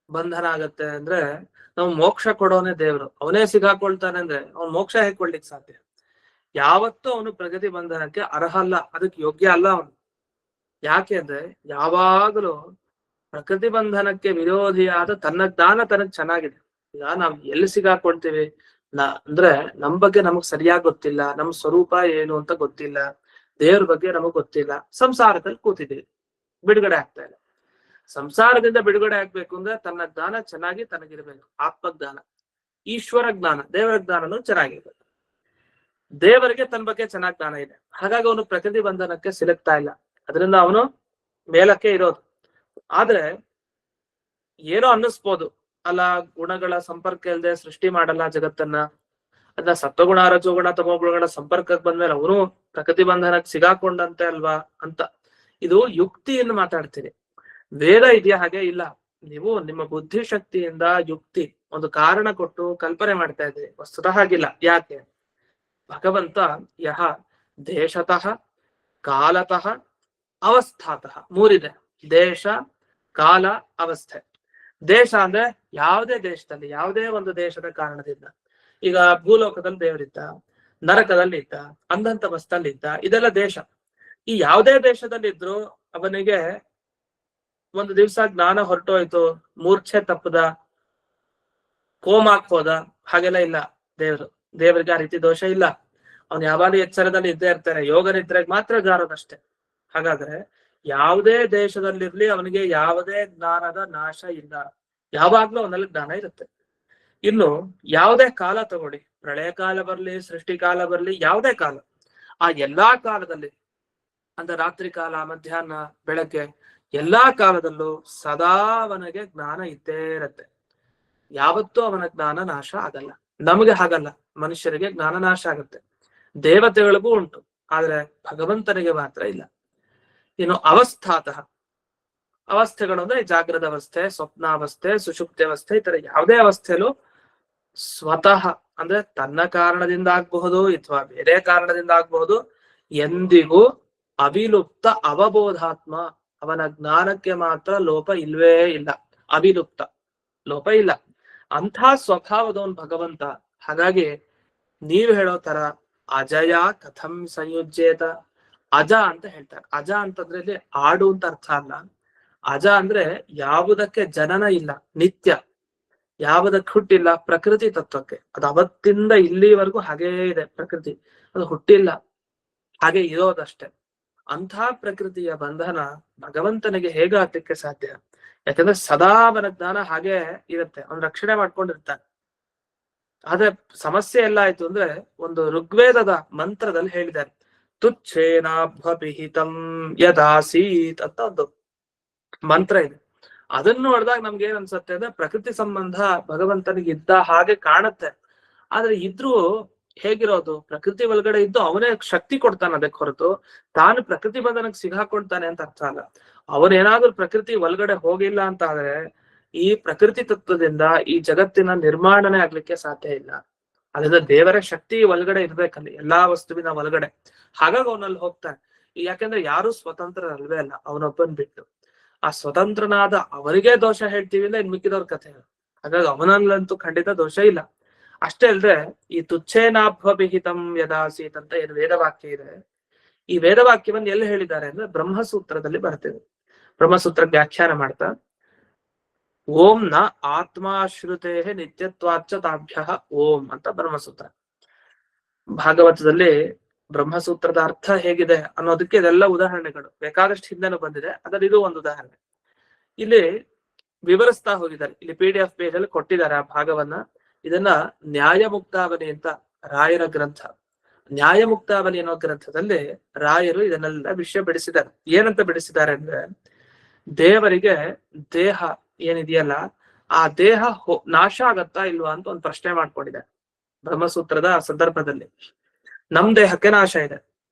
ಬಂಧನ ಆಗತ್ತೆ ಅಂದ್ರೆ ನಾವು ಮೋಕ್ಷ ಕೊಡೋನೆ ದೇವ್ರು, ಅವನೇ ಸಿಗಾಕೊಳ್ತಾನೆ ಅಂದ್ರೆ ಅವ್ನು ಮೋಕ್ಷ ಹೇಗೆ ಕೊಡ್ಲಿಕ್ಕೆ ಸಾಧ್ಯ? ಯಾವತ್ತೂ ಅವನು ಪ್ರಗತಿ ಬಂಧನಕ್ಕೆ ಅರ್ಹ ಅಲ್ಲ, ಅದಕ್ಕೆ ಯೋಗ್ಯ ಅಲ್ಲ ಅವನು. ಯಾಕೆ ಅಂದ್ರೆ ಯಾವಾಗಲೂ ಪ್ರಕೃತಿ ಬಂಧನಕ್ಕೆ ವಿರೋಧಿಯಾದ ತನ್ನ ಜ್ಞಾನ ತನಗ್ ಚೆನ್ನಾಗಿದೆ. ಈಗ ನಾವ್ ಎಲ್ಲಿ ಸಿಗಾಕೊಳ್ತೀವಿ ಅಂದ್ರೆ ನಮ್ ಬಗ್ಗೆ ನಮಗ್ ಸರಿಯಾಗಿ ಗೊತ್ತಿಲ್ಲ, ನಮ್ ಸ್ವರೂಪ ಏನು ಅಂತ ಗೊತ್ತಿಲ್ಲ, ದೇವ್ರ ಬಗ್ಗೆ ನಮಗ್ ಗೊತ್ತಿಲ್ಲ, ಸಂಸಾರದಲ್ಲಿ ಕೂತಿದ್ದೀವಿ, ಬಿಡುಗಡೆ ಆಗ್ತಾ ಇಲ್ಲ. ಸಂಸಾರದಿಂದ ಬಿಡುಗಡೆ ಆಗ್ಬೇಕು ಅಂದ್ರೆ ತನ್ನ ಜ್ಞಾನ ಚೆನ್ನಾಗಿ ತನಗಿರ್ಬೇಕು, ಆತ್ಮಜ್ಞಾನ, ಈಶ್ವರ ಜ್ಞಾನ, ದೇವರ ಜ್ಞಾನನು ಚೆನ್ನಾಗಿರ್ಬೇಕು. ದೇವರಿಗೆ ತನ್ನ ಬಗ್ಗೆ ಚೆನ್ನಾಗಿ ಜ್ಞಾನ ಇದೆ, ಹಾಗಾಗಿ ಅವನು ಪ್ರಕೃತಿ ಬಂಧನಕ್ಕೆ ಸಿಲುಕ್ತಾ ಇಲ್ಲ, ಅದರಿಂದ ಅವನು ಮೇಲಕ್ಕೆ ಇರೋದು. ಆದ್ರೆ ಏನೋ ಅನ್ನಿಸ್ಬೋದು, ಅಲ್ಲ ಗುಣಗಳ ಸಂಪರ್ಕ ಇಲ್ಲದೆ ಸೃಷ್ಟಿ ಮಾಡಲ್ಲ ಜಗತ್ತನ್ನ, ಅದನ್ನ ಸತ್ವಗುಣ, ರಜೋಗುಣ, ತಮೋಗುಣಗಳ ಸಂಪರ್ಕಕ್ಕೆ ಬಂದ್ಮೇಲೆ ಅವನು ಪ್ರಕೃತಿ ಬಂಧನಕ್ಕೆ ಸಿಗಾಕೊಂಡಂತೆ ಅಲ್ವಾ ಅಂತ ಇದು ಯುಕ್ತಿಯನ್ನು ಮಾತಾಡ್ತೀರಿ. ವೇದ ಇದೆಯಾ? ಹಾಗೆ ಇಲ್ಲ. ನೀವು ನಿಮ್ಮ ಬುದ್ಧಿಶಕ್ತಿಯಿಂದ ಯುಕ್ತಿ ಒಂದು ಕಾರಣ ಕೊಟ್ಟು ಕಲ್ಪನೆ ಮಾಡ್ತಾ ಇದ್ದೀರಿ, ವಸ್ತುತಃ ಹಾಗಿಲ್ಲ. ಯಾಕೆ? ಭಗವಂತ ಯಹ ದೇಶತಃ ಕಾಲತಃ ಅವಸ್ಥಾತಃ, 3 ಇದೆ. ದೇಶ, ಕಾಲ, ಅವಸ್ಥೆ. ದೇಶ ಅಂದ್ರೆ ಯಾವುದೇ ದೇಶದಲ್ಲಿ, ಯಾವುದೇ ಒಂದು ದೇಶದ ಕಾರಣದಿಂದ, ಈಗ ಭೂಲೋಕದಲ್ಲಿ ದೇವರಿದ್ದ, ನರಕದಲ್ಲಿ ಇದ್ದ, ಅಂಧಂತ ಬಸ್ತಲ್ಲಿ ಇದ್ದ, ಇದೆಲ್ಲ ದೇಶ. ಈ ಯಾವುದೇ ದೇಶದಲ್ಲಿ ಇದ್ರು ಅವನಿಗೆ ಒಂದು ದಿವ್ಸ ಜ್ಞಾನ ಹೊರಟೋಯ್ತು, ಮೂರ್ಛೆ ತಪ್ಪದ, ಕೋಮಾಕ್ ಹೋದ, ಹಾಗೆಲ್ಲ ಇಲ್ಲ. ದೇವರಿಗೆ ಆ ರೀತಿ ದೋಷ ಇಲ್ಲ. ಅವ್ನು ಯಾವಾಗಲೂ ಎಚ್ಚರದಲ್ಲಿ ಇದ್ದೇ ಇರ್ತಾನೆ. ಯೋಗ ನಿದ್ರೆಗೆ ಮಾತ್ರ ಜಾರೋದಷ್ಟೇ. ಹಾಗಾದ್ರೆ ಯಾವುದೇ ದೇಶದಲ್ಲಿರ್ಲಿ ಅವನಿಗೆ ಯಾವುದೇ ಜ್ಞಾನದ ನಾಶ ಇಲ್ಲ. ಯಾವಾಗ್ಲೂ ಅವನಲ್ಲಿ ಜ್ಞಾನ ಇರುತ್ತೆ. ಇನ್ನು ಯಾವುದೇ ಕಾಲ ತಗೊಳ್ಳಿ, ಪ್ರಳಯ ಕಾಲ ಬರ್ಲಿ, ಸೃಷ್ಟಿ ಕಾಲ ಬರ್ಲಿ, ಯಾವುದೇ ಕಾಲ, ಆ ಎಲ್ಲಾ ಕಾಲದಲ್ಲಿ ಅಂದ್ರೆ ರಾತ್ರಿ ಕಾಲ, ಮಧ್ಯಾಹ್ನ, ಬೆಳಗ್ಗೆ, ಎಲ್ಲಾ ಕಾಲದಲ್ಲೂ ಸದಾ ಅವನಿಗೆ ಜ್ಞಾನ ಇದ್ದೇ ಇರತ್ತೆ. ಯಾವತ್ತೂ ಅವನ ಜ್ಞಾನ ನಾಶ ಆಗಲ್ಲ. ನಮಗೆ ಹಾಗಲ್ಲ, ಮನುಷ್ಯರಿಗೆ ಜ್ಞಾನ ನಾಶ ಆಗುತ್ತೆ. ದೇವತೆಗಳಿಗೂ ಉಂಟು, ಆದ್ರೆ ಭಗವಂತನಿಗೆ ಮಾತ್ರ ಇಲ್ಲ. ಇನ್ನು ಅವಸ್ಥಾತಃ, ಅವಸ್ಥೆಗಳು ಅಂದ್ರೆ ಜಾಗೃತ ಅವಸ್ಥೆ, ಸ್ವಪ್ನಾವಸ್ಥೆ, ಸುಷುಪ್ತಿ ಅವಸ್ಥೆ, ಈ ತರ ಯಾವುದೇ ಅವಸ್ಥೆಯಲ್ಲೂ ಸ್ವತಃ ಅಂದ್ರೆ ತನ್ನ ಕಾರಣದಿಂದ ಆಗ್ಬಹುದು ಅಥವಾ ಬೇರೆ ಕಾರಣದಿಂದ ಆಗ್ಬಹುದು, ಎಂದಿಗೂ ಅವಿಲುಪ್ತ ಅವಬೋಧಾತ್ಮ, ಅವನ ಜ್ಞಾನಕ್ಕೆ ಮಾತ್ರ ಲೋಪ ಇಲ್ವೇ ಇಲ್ಲ. ಅವಿಲುಪ್ತ, ಲೋಪ ಇಲ್ಲ, ಅಂಥ ಸ್ವಭಾವದವನ್ ಭಗವಂತ. ಹಾಗಾಗಿ ನೀವ್ ಹೇಳೋ ತರ ಅಜಯ ಕಥಂ ಸಂಯುಜ್ಯೇತ, ಅಜ ಅಂತ ಹೇಳ್ತಾರೆ. ಅಜ ಅಂತಂದ್ರೆ ಇಲ್ಲಿ ಆಡು ಅಂತ ಅರ್ಥ ಅಲ್ಲ. ಅಜ ಅಂದ್ರೆ ಯಾವುದಕ್ಕೆ ಜನನ ಇಲ್ಲ, ನಿತ್ಯ, ಯಾವುದಕ್ಕೆ ಹುಟ್ಟಿಲ್ಲ, ಪ್ರಕೃತಿ ತತ್ವಕ್ಕೆ. ಅದು ಅವತ್ತಿಂದ ಇಲ್ಲಿವರೆಗೂ ಹಾಗೇ ಇದೆ ಪ್ರಕೃತಿ, ಅದು ಹುಟ್ಟಿಲ್ಲ, ಹಾಗೆ ಇರೋದಷ್ಟೇ. ಅಂಥ ಪ್ರಕೃತಿಯ ಬಂಧನ ಭಗವಂತನಿಗೆ ಹೇಗಾಗ್ಲಿಕ್ಕೆ ಸಾಧ್ಯ? ಯಾಕಂದ್ರೆ ಸದಾ ಅವನ ಜ್ಞಾನ ಹಾಗೆ ಇರುತ್ತೆ, ಅವನು ರಕ್ಷಣೆ ಮಾಡ್ಕೊಂಡಿರ್ತಾನೆ. ಆದ್ರೆ ಸಮಸ್ಯೆ ಎಲ್ಲ ಆಯ್ತು ಅಂದ್ರೆ, ಒಂದು ಋಗ್ವೇದದ ಮಂತ್ರದಲ್ಲಿ ಹೇಳಿದ್ದಾರೆ, ತುಚ್ಛೇನಾಭ್ವಪಿಹಿತಂ ಯದಾಸೀತ್ ಅಂತ ಒಂದು ಮಂತ್ರ ಇದೆ. ಅದನ್ನು ನೋಡಿದಾಗ ನಮ್ಗೆ ಏನ್ ಅನ್ಸುತ್ತೆ ಅಂದ್ರೆ, ಪ್ರಕೃತಿ ಸಂಬಂಧ ಭಗವಂತನಿಗೆ ಇದ್ದ ಹಾಗೆ ಕಾಣುತ್ತೆ. ಆದ್ರೆ ಇದ್ರೂ ಹೇಗಿರೋದು, ಪ್ರಕೃತಿ ಒಳಗಡೆ ಇದ್ದು ಅವನೇ ಶಕ್ತಿ ಕೊಡ್ತಾನೆ, ಅದಕ್ಕೆ ಹೊರತು ತಾನು ಪ್ರಕೃತಿ ಬಂಧನಕ್ಕೆ ಸಿಗಾಕೊಳ್ತಾನೆ ಅಂತ ಅರ್ಥ ಅಲ್ಲ. ಅವನೇನಾದ್ರೂ ಪ್ರಕೃತಿ ಒಳಗಡೆ ಹೋಗಿಲ್ಲ ಅಂತ ಆದ್ರೆ ಈ ಪ್ರಕೃತಿ ತತ್ವದಿಂದ ಈ ಜಗತ್ತಿನ ನಿರ್ಮಾಣನೇ ಆಗ್ಲಿಕ್ಕೆ ಸಾಧ್ಯ ಇಲ್ಲ. ಅದರಿಂದ ದೇವರ ಶಕ್ತಿ ಒಳಗಡೆ ಇರ್ಬೇಕಲ್ಲಿ, ಎಲ್ಲಾ ವಸ್ತುವಿನ ಒಳಗಡೆ. ಹಾಗಾಗಿ ಅವನಲ್ಲಿ ಹೋಗ್ತಾನೆ. ಯಾಕಂದ್ರೆ ಯಾರು ಸ್ವತಂತ್ರರಲ್ವೇ ಅಲ್ಲ, ಅವನೊಬ್ಬನ್ ಬಿಟ್ಟು. ಆ ಸ್ವತಂತ್ರನಾದ ಅವರಿಗೆ ದೋಷ ಹೇಳ್ತೀವಿ ಅಂದ್ರೆ ಇನ್ ಮಿಕ್ಕಿದವ್ರ ಕಥೆ. ಹಾಗಾಗಿ ಅವನಲ್ಲಂತೂ ಖಂಡಿತ ದೋಷ ಇಲ್ಲ. ಅಷ್ಟೇ ಅಲ್ದೆ ಈ ತುಚ್ಛೇನಾಭ್ವಪಿಹಿತಂ ಯದಾಸೀತ್ ಅಂತ ಏನು ವೇದವಾಕ್ಯ ಇದೆ, ಈ ವೇದವಾಕ್ಯವನ್ನು ಎಲ್ಲಿ ಹೇಳಿದ್ದಾರೆ ಅಂದ್ರೆ ಬ್ರಹ್ಮಸೂತ್ರದಲ್ಲಿ ಬರ್ತೇವೆ. ಬ್ರಹ್ಮಸೂತ್ರಕ್ಕೆ ವ್ಯಾಖ್ಯಾನ ಮಾಡ್ತಾ, ಓಂ ನ ಆತ್ಮಾಶ್ರುತೇ ನಿತ್ಯತ್ವಾಚ್ಚ ತಾಭ್ಯ ಓಂ ಅಂತ ಬ್ರಹ್ಮಸೂತ್ರ. ಭಾಗವತದಲ್ಲಿ ಬ್ರಹ್ಮಸೂತ್ರದ ಅರ್ಥ ಹೇಗಿದೆ ಅನ್ನೋದಕ್ಕೆ ಇದೆಲ್ಲ ಉದಾಹರಣೆಗಳು ಬೇಕಾದಷ್ಟು ಹಿಂದೆನೂ ಬಂದಿದೆ, ಅದ್ರಲ್ಲಿ ಇದು ಒಂದು ಉದಾಹರಣೆ. ಇಲ್ಲಿ ವಿವರಿಸ್ತಾ ಹೋಗಿದ್ದಾರೆ. ಇಲ್ಲಿ PDF ಪೇಜ್ ಅಲ್ಲಿ ಕೊಟ್ಟಿದ್ದಾರೆ ಆ ಭಾಗವನ್ನ. ಇದನ್ನ ನ್ಯಾಯಮುಕ್ತಾವಲಿ ಅಂತ ರಾಯರ ಗ್ರಂಥ, ನ್ಯಾಯಮುಕ್ತಾವಲಿ ಅನ್ನೋ ಗ್ರಂಥದಲ್ಲಿ ರಾಯರು ಇದನ್ನೆಲ್ಲ ವಿಷಯ ಬಿಡಿಸಿದ್ದಾರೆ. ಏನಂತ ಬಿಡಿಸಿದ್ದಾರೆ ಅಂದ್ರೆ, ದೇವರಿಗೆ ದೇಹ ಏನಿದೆಯಲ್ಲ, ಆ ದೇಹ ನಾಶ ಆಗತ್ತಾ ಇಲ್ವಾ ಅಂತ ಒಂದು ಪ್ರಶ್ನೆ ಮಾಡ್ಕೊಂಡಿದೆ ಬ್ರಹ್ಮಸೂತ್ರದ ಸಂದರ್ಭದಲ್ಲಿ. ನಮ್ ದೇಹಕ್ಕೆ ನಾಶ ಇದೆ,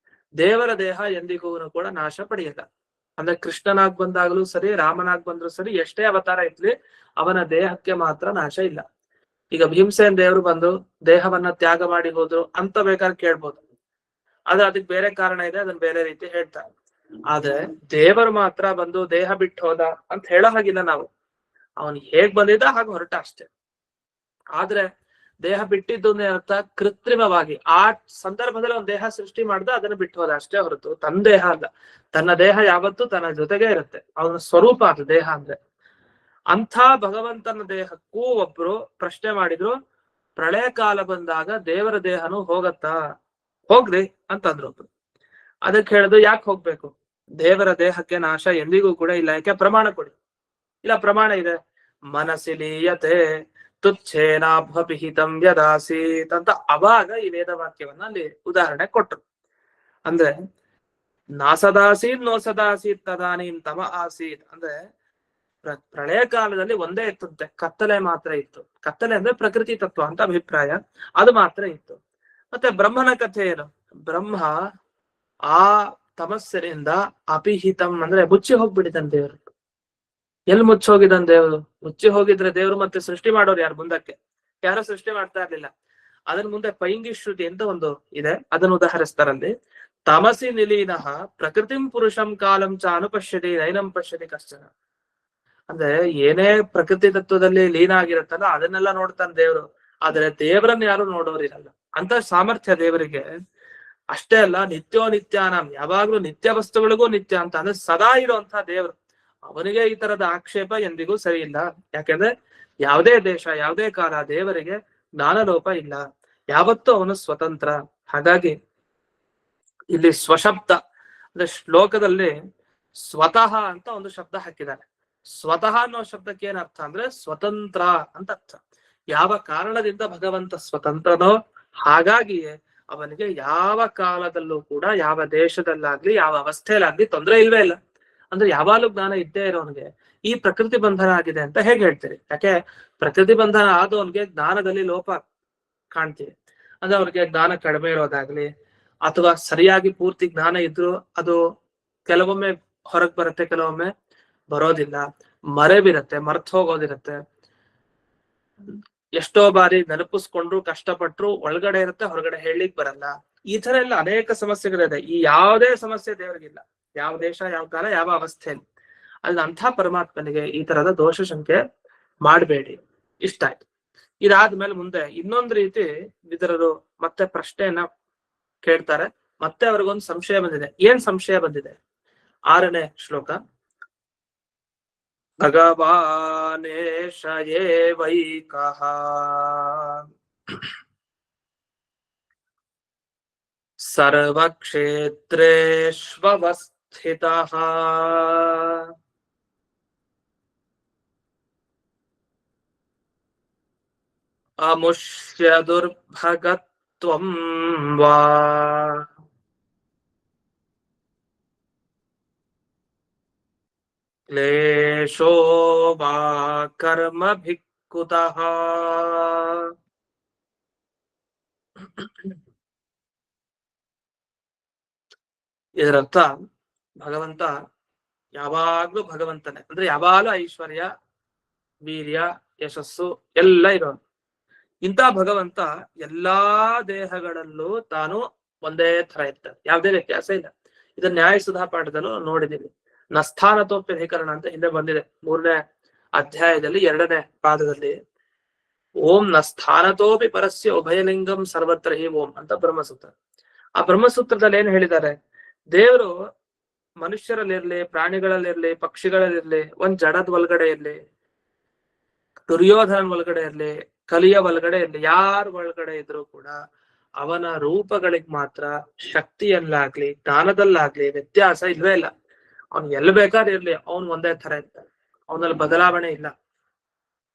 ದೇವರ ದೇಹ ಎಂದಿಗೂ ಕೂಡ ನಾಶ ಪಡೆಯಲ್ಲ. ಅಂದ್ರೆ ಕೃಷ್ಣನಾಗ್ ಬಂದಾಗಲೂ ಸರಿ, ರಾಮನಾಗ್ ಬಂದ್ರು ಸರಿ, ಎಷ್ಟೇ ಅವತಾರ ಇರ್ಲಿ ಅವನ ದೇಹಕ್ಕೆ ಮಾತ್ರ ನಾಶ ಇಲ್ಲ. ಈಗ ಭೀಮಸೇನ್ ದೇವರು ಬಂದು ದೇಹವನ್ನ ತ್ಯಾಗ ಮಾಡಿ ಹೋದ್ರು ಅಂತ ಬೇಕಾದ್ರೆ ಕೇಳ್ಬೋದು, ಆದ್ರೆ ಅದಕ್ಕೆ ಬೇರೆ ಕಾರಣ ಇದೆ, ಅದನ್ನ ಬೇರೆ ರೀತಿ ಹೇಳ್ತಾರೆ. ಆದ್ರೆ ದೇವರು ಮಾತ್ರ ಬಂದು ದೇಹ ಬಿಟ್ಟು ಹೋದ ಅಂತ ಹೇಳೋ ಹಾಗಿಲ್ಲ ನಾವು. ಅವನ್ ಹೇಗ್ ಬಂದಿದ್ದ ಹಾಗೆ ಹೊರಟ ಅಷ್ಟೇ. ಆದ್ರೆ ದೇಹ ಬಿಟ್ಟಿದ್ದು ಅರ್ಥ ಕೃತ್ರಿಮವಾಗಿ ಆ ಸಂದರ್ಭದಲ್ಲಿ ಅವ್ನ ದೇಹ ಸೃಷ್ಟಿ ಮಾಡ್ದ, ಅದನ್ನ ಬಿಟ್ಟು ಹೋದ ಅಷ್ಟೇ ಹೊರತು ತನ್ನ ದೇಹ ಅಲ್ಲ. ತನ್ನ ದೇಹ ಯಾವತ್ತೂ ತನ್ನ ಜೊತೆಗೆ ಇರುತ್ತೆ, ಅವನ ಸ್ವರೂಪ ಅದು ದೇಹ ಅಂದ್ರೆ. ಅಂಥ ಭಗವಂತನ ದೇಹಕ್ಕೂ ಒಬ್ರು ಪ್ರಶ್ನೆ ಮಾಡಿದ್ರು, ಪ್ರಳಯ ಕಾಲ ಬಂದಾಗ ದೇವರ ದೇಹನು ಹೋಗತ್ತಾ? ಹೋಗ್ರಿ ಅಂತಂದ್ರು ಒಬ್ರು. ಅದಕ್ಕೆ ಹೇಳಿದ್ರು, ಯಾಕೆ ಹೋಗ್ಬೇಕು? ದೇವರ ದೇಹಕ್ಕೆ ನಾಶ ಎಂದಿಗೂ ಕೂಡ ಇಲ್ಲ. ಯಾಕೆ? ಪ್ರಮಾಣ ಕೊಡಿ. ಇಲ್ಲ, ಪ್ರಮಾಣ ಇದೆ. ಮನಸ್ಸಿ ಲೀಯತೆ ತುಚ್ಛೇನಾಭ್ವಪಿಹಿತಂ ಯದಾಸೀತ್ ಅಂತ ಅವಾಗ ಈ ವೇದವಾಕ್ಯವನ್ನ ಅಲ್ಲಿ ಉದಾಹರಣೆ ಕೊಟ್ರು. ಅಂದ್ರೆ ನಾಸದಾಸೀತ್ ನೋಸದಾಸೀತ್ ತದಾನೀಂ ತಮ ಆಸೀತ್ ಅಂದ್ರೆ, ಪ್ರಳಯ ಕಾಲದಲ್ಲಿ ಒಂದೇ ಇತ್ತಂತೆ, ಕತ್ತಲೆ ಮಾತ್ರ ಇತ್ತು. ಕತ್ತಲೆ ಅಂದ್ರೆ ಪ್ರಕೃತಿ ತತ್ವ ಅಂತ ಅಭಿಪ್ರಾಯ, ಅದು ಮಾತ್ರ ಇತ್ತು. ಮತ್ತೆ ಬ್ರಹ್ಮನ ಕಥೆ ಏನು? ಬ್ರಹ್ಮ ಆ ತಮಸ್ಸಿನಿಂದ ಅಪಿಹಿತಂ ಅಂದ್ರೆ ಮುಚ್ಚಿ ಹೋಗ್ಬಿಟ್ಟಿದ್ದಾನೆ ದೇವರು. ಎಲ್ಲಿ ಮುಚ್ಚಿ ಹೋಗಿದ್ದಾನೆ ದೇವರು? ಮುಚ್ಚಿ ಹೋಗಿದ್ರೆ ದೇವರು ಮತ್ತೆ ಸೃಷ್ಟಿ ಮಾಡೋರು ಯಾರು? ಮುಂದಕ್ಕೆ ಯಾರು ಸೃಷ್ಟಿ ಮಾಡ್ತಾ ಇರ್ಲಿಲ್ಲ. ಅದನ್ನ ಮುಂದೆ ಪೈಂಗಿ ಶ್ರುತಿ ಅಂತ ಒಂದು ಇದೆ, ಅದನ್ನು ಉದಾಹರಿಸ್ತಾರಲ್ಲಿ. ತಮಸಿ ನಿಲೀನಃ ಪ್ರಕೃತಿಂ ಪುರುಷಂ ಕಾಲಂ ಚ ಅನುಪಶ್ಯತಿ ನೈನಂ ಪಶ್ಯತಿ ಕಶ್ಚನ. ಅಂದ್ರೆ ಏನೇ ಪ್ರಕೃತಿ ತತ್ವದಲ್ಲಿ ಲೀನ ಆಗಿರತ್ತಲ್ಲ ಅದನ್ನೆಲ್ಲ ನೋಡ್ತಾನೆ ದೇವ್ರು. ಆದ್ರೆ ದೇವರನ್ನ ಯಾರು ನೋಡೋರಿರಲ್ಲ. ಅಂತ ಸಾಮರ್ಥ್ಯ ದೇವರಿಗೆ. ಅಷ್ಟೇ ಅಲ್ಲ, ನಿತ್ಯೋ ನಿತ್ಯಾನಂ, ಯಾವಾಗ್ಲೂ ನಿತ್ಯ ವಸ್ತುಗಳಿಗೂ ನಿತ್ಯ ಅಂತ ಅಂದ್ರೆ ಸದಾ ಇರುವಂತ ದೇವರು. ಅವನಿಗೆ ಈ ತರದ ಆಕ್ಷೇಪ ಎಂದಿಗೂ ಸರಿ ಇಲ್ಲ. ಯಾಕೆಂದ್ರೆ ಯಾವುದೇ ದೇಶ, ಯಾವುದೇ ಕಾಲ ದೇವರಿಗೆ ಜ್ಞಾನಲೋಪ ಇಲ್ಲ. ಯಾವತ್ತೂ ಅವನು ಸ್ವತಂತ್ರ. ಹಾಗಾಗಿ ಇಲ್ಲಿ ಸ್ವಶಬ್ದ ಅಂದ್ರೆ ಶ್ಲೋಕದಲ್ಲಿ ಸ್ವತಃ ಅಂತ ಒಂದು ಶಬ್ದ ಹಾಕಿದ್ದಾರೆ. ಸ್ವತಃ ಅನ್ನೋ ಶಬ್ದಕ್ಕೆ ಏನ್ ಅರ್ಥ ಅಂದ್ರೆ ಸ್ವತಂತ್ರ ಅಂತ ಅರ್ಥ. ಯಾವ ಕಾರಣದಿಂದ ಭಗವಂತ ಸ್ವತಂತ್ರನೋ ಹಾಗಾಗಿಯೇ ಅವನಿಗೆ ಯಾವ ಕಾಲದಲ್ಲೂ ಕೂಡ, ಯಾವ ದೇಶದಲ್ಲಾಗ್ಲಿ, ಯಾವ ಅವಸ್ಥೆಯಲ್ಲಾಗ್ಲಿ ತೊಂದರೆ ಇಲ್ವೇ ಇಲ್ಲ. ಅಂದ್ರೆ ಯಾವಾಗಲೂ ಜ್ಞಾನ ಇದ್ದೇ ಇರೋನ್ಗೆ ಈ ಪ್ರಕೃತಿ ಬಂಧನ ಆಗಿದೆ ಅಂತ ಹೇಗೆ ಹೇಳ್ತೀರಿ? ಯಾಕೆ ಪ್ರಕೃತಿ ಬಂಧನ ಆದವನ್ಗೆ ಜ್ಞಾನದಲ್ಲಿ ಲೋಪ ಕಾಣ್ತೀವಿ. ಅಂದ್ರೆ ಅವ್ರಿಗೆ ಜ್ಞಾನ ಕಡಿಮೆ ಇರೋದಾಗ್ಲಿ, ಅಥವಾ ಸರಿಯಾಗಿ ಪೂರ್ತಿ ಜ್ಞಾನ ಇದ್ರು ಅದು ಕೆಲವೊಮ್ಮೆ ಹೊರಗ್ ಬರುತ್ತೆ, ಕೆಲವೊಮ್ಮೆ ಬರೋದಿಲ್ಲ, ಮರೆವಿರತ್ತೆ, ಮರ್ತ್ ಹೋಗೋದಿರತ್ತೆ. ಎಷ್ಟೋ ಬಾರಿ ನೆನಪಿಸ್ಕೊಂಡ್ರು ಕಷ್ಟಪಟ್ರು ಒಳಗಡೆ ಇರುತ್ತೆ, ಹೊರಗಡೆ ಹೇಳಿಕ್ ಬರಲ್ಲ. ಈ ತರ ಎಲ್ಲ ಅನೇಕ ಸಮಸ್ಯೆಗಳಿದೆ. ಈ ಯಾವುದೇ ಸಮಸ್ಯೆ ದೇವರಿಗಿಲ್ಲ, ಯಾವ ದೇಶ, ಯಾವ ಕಾಲ, ಯಾವ ಅವಸ್ಥೆಯಲ್ಲಿ. ಅಲ್ಲಿ ಅಂಥ ಪರಮಾತ್ಮನಿಗೆ ಈ ತರದ ದೋಷ ಸಂಖ್ಯೆ ಮಾಡಬೇಡಿ. ಇಷ್ಟ ಆಯ್ತು. ಇದಾದ್ಮೇಲೆ ಮುಂದೆ ಇನ್ನೊಂದು ರೀತಿ ವಿದುರರು ಮತ್ತೆ ಪ್ರಶ್ನೆಯನ್ನ ಕೇಳ್ತಾರೆ. ಮತ್ತೆ ಅವ್ರಿಗೊಂದು ಸಂಶಯ ಬಂದಿದೆ. ಏನ್ ಸಂಶಯ ಬಂದಿದೆ? 6ನೇ ಶ್ಲೋಕ. ಭಗವಾನೇಶ ಏವೈಕಃ ಸರ್ವಕ್ಷೇತ್ರೇಷ್ವಸ್ಥಿತಃ ಅಮುಷ್ಯ ದುರ್ಭಗತ್ವಂ ವಾ ಕ್ಲೇಶೋ ವಾ ಕರ್ಮ ಭಿಕ್ಕುತಃ. ಇದರರ್ಥ ಭಗವಂತ ಯಾವಾಗ್ಲೂ ಭಗವಂತನೇ. ಅಂದ್ರೆ ಯಾವಾಗಲೂ ಐಶ್ವರ್ಯ, ವೀರ್ಯ, ಯಶಸ್ಸು ಎಲ್ಲ ಇರೋನು. ಇಂಥ ಭಗವಂತ ಎಲ್ಲಾ ದೇಹಗಳಲ್ಲೂ ತಾನು ಒಂದೇ ತರ ಇರ್ತಾನೆ, ಯಾವುದೇ ವ್ಯತ್ಯಾಸ ಇಲ್ಲ. ಇದನ್ನ ನ್ಯಾಯ ಸುಧಾ ಪಾಠದಲ್ಲೂ ನೋಡಿದೀವಿ. ನಸ್ಥಾನತೋಪ್ಯಧಿಕರಣ ಅಂತ ಹಿಂದೆ ಬಂದಿದೆ 3ನೇ ಅಧ್ಯಾಯದಲ್ಲಿ 2ನೇ ಪಾದದಲ್ಲಿ. ಓಂ ನಸ್ಥಾನತೋಪಿ ಪರಸ್ಯ ಉಭಯಲಿಂಗಂ ಸರ್ವತ್ರ ಹಿ ಓಂ ಅಂತ ಬ್ರಹ್ಮಸೂತ್ರ. ಆ ಬ್ರಹ್ಮಸೂತ್ರದಲ್ಲಿ ಏನ್ ಹೇಳಿದ್ದಾರೆ? ದೇವರು ಮನುಷ್ಯರಲ್ಲಿರ್ಲಿ, ಪ್ರಾಣಿಗಳಲ್ಲಿರ್ಲಿ, ಪಕ್ಷಿಗಳಲ್ಲಿರ್ಲಿ, ಒಂದ್ ಜಡದ ಒಳಗಡೆ ಇರ್ಲಿ, ದುರ್ಯೋಧನ ಒಳಗಡೆ ಇರ್ಲಿ, ಕಲಿಯ ಒಳಗಡೆ ಇರ್ಲಿ, ಯಾರ ಒಳಗಡೆ ಇದ್ರು ಕೂಡ ಅವನ ರೂಪಗಳಿಗೆ ಮಾತ್ರ ಶಕ್ತಿಯಲ್ಲಾಗ್ಲಿ ಜ್ಞಾನದಲ್ಲಾಗ್ಲಿ ವ್ಯತ್ಯಾಸ ಇಲ್ವೇ ಇಲ್ಲ. ಅವ್ನ್ ಎಲ್ಲಿ ಬೇಕಾದ್ರೆ ಇರ್ಲಿ, ಅವನ್ ಒಂದೇ ತರ ಇರ್ತಾನೆ, ಅವನಲ್ಲಿ ಬದಲಾವಣೆ ಇಲ್ಲ.